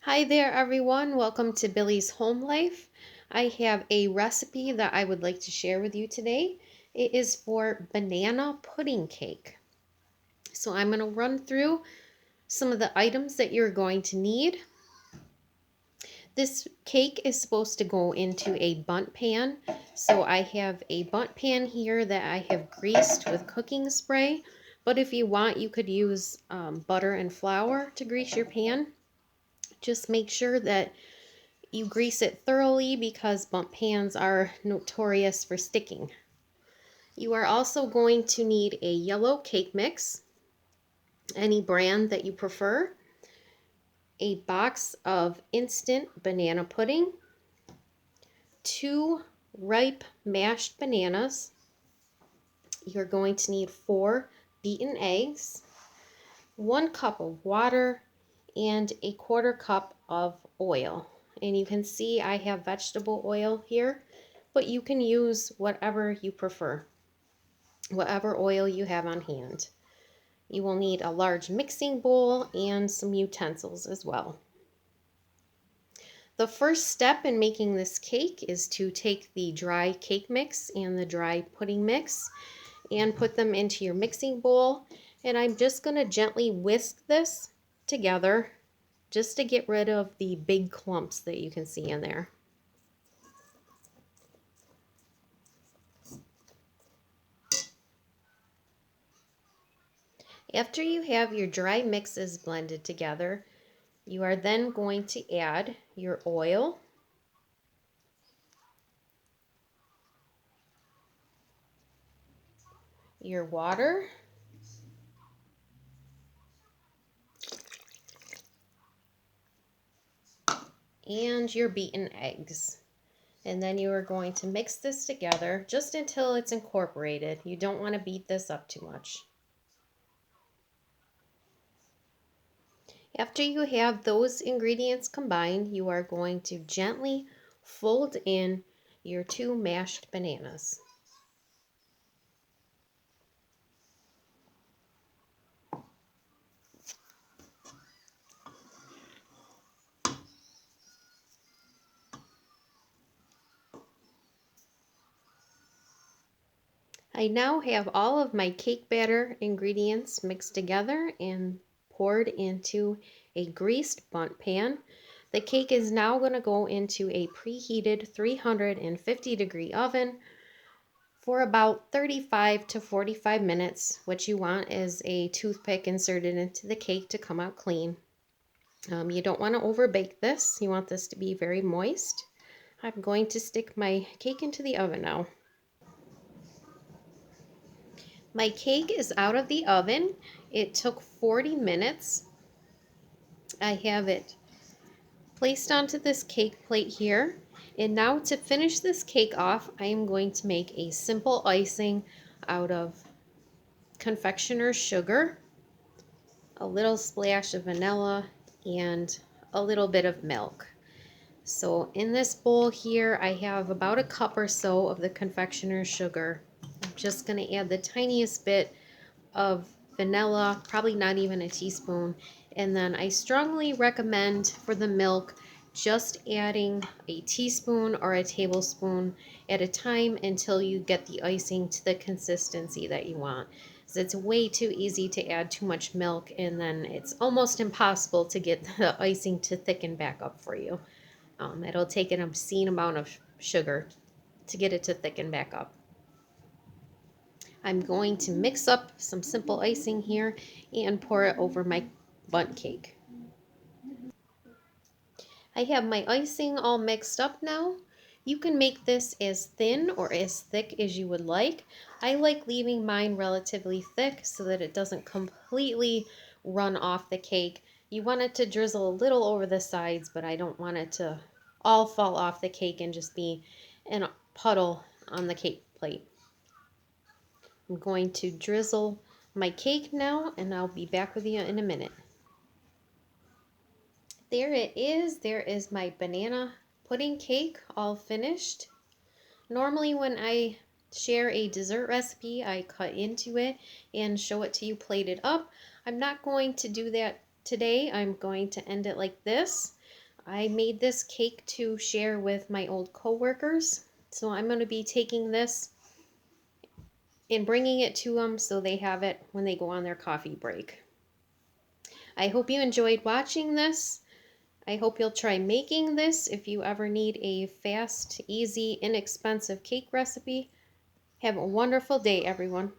Hi there everyone, welcome to Billy's Home Life. I have a recipe that I would like to share with you today. It is for banana pudding cake. So I'm going to run through some of the items that you're going to need. This cake is supposed to go into a bundt pan. So I have a bundt pan here that I have greased with cooking spray. But if you want, you could use butter and flour to grease your pan. Just make sure that you grease it thoroughly because bundt pans are notorious for sticking. You are also going to need a yellow cake mix, any brand that you prefer, a box of instant banana pudding, 2 ripe mashed bananas. You're going to need 4 beaten eggs, 1 cup of water, and a 1/4 cup of oil. And you can see I have vegetable oil here, but you can use whatever you prefer, whatever oil you have on hand. You will need a large mixing bowl and some utensils as well. The first step in making this cake is to take the dry cake mix and the dry pudding mix and put them into your mixing bowl. And I'm just going to gently whisk this together just to get rid of the big clumps that you can see in there. After you have your dry mixes blended together, you are then going to add your oil, your water, and your beaten eggs. And then you are going to mix this together just until it's incorporated. You don't want to beat this up too much. After you have those ingredients combined, you are going to gently fold in your 2 mashed bananas. I now have all of my cake batter ingredients mixed together and poured into a greased bundt pan. The cake is now going to go into a preheated 350-degree oven for about 35 to 45 minutes. What you want is a toothpick inserted into the cake to come out clean. You don't want to overbake this. You want this to be very moist. I'm going to stick my cake into the oven now. My cake is out of the oven. It took 40 minutes. I have it placed onto this cake plate here. And now to finish this cake off, I am going to make a simple icing out of confectioner's sugar, a little splash of vanilla, and a little bit of milk. So in this bowl here, I have about a cup or so of the confectioner's sugar. I'm just going to add the tiniest bit of vanilla, probably not even a teaspoon. And then I strongly recommend for the milk just adding a teaspoon or a tablespoon at a time until you get the icing to the consistency that you want. So it's way too easy to add too much milk, and then it's almost impossible to get the icing to thicken back up for you. It'll take an obscene amount of sugar to get it to thicken back up. I'm going to mix up some simple icing here and pour it over my bundt cake. I have my icing all mixed up now. You can make this as thin or as thick as you would like. I like leaving mine relatively thick so that it doesn't completely run off the cake. You want it to drizzle a little over the sides, but I don't want it to all fall off the cake and just be in a puddle on the cake plate. I'm going to drizzle my cake now, and I'll be back with you in a minute. There it is. There is my banana pudding cake all finished. Normally when I share a dessert recipe, I cut into it and show it to you plated up. I'm not going to do that today. I'm going to end it like this. I made this cake to share with my old coworkers. So I'm going to be taking this and bringing it to them so they have it when they go on their coffee break. I hope you enjoyed watching this. I hope you'll try making this if you ever need a fast, easy, inexpensive cake recipe. Have a wonderful day, everyone.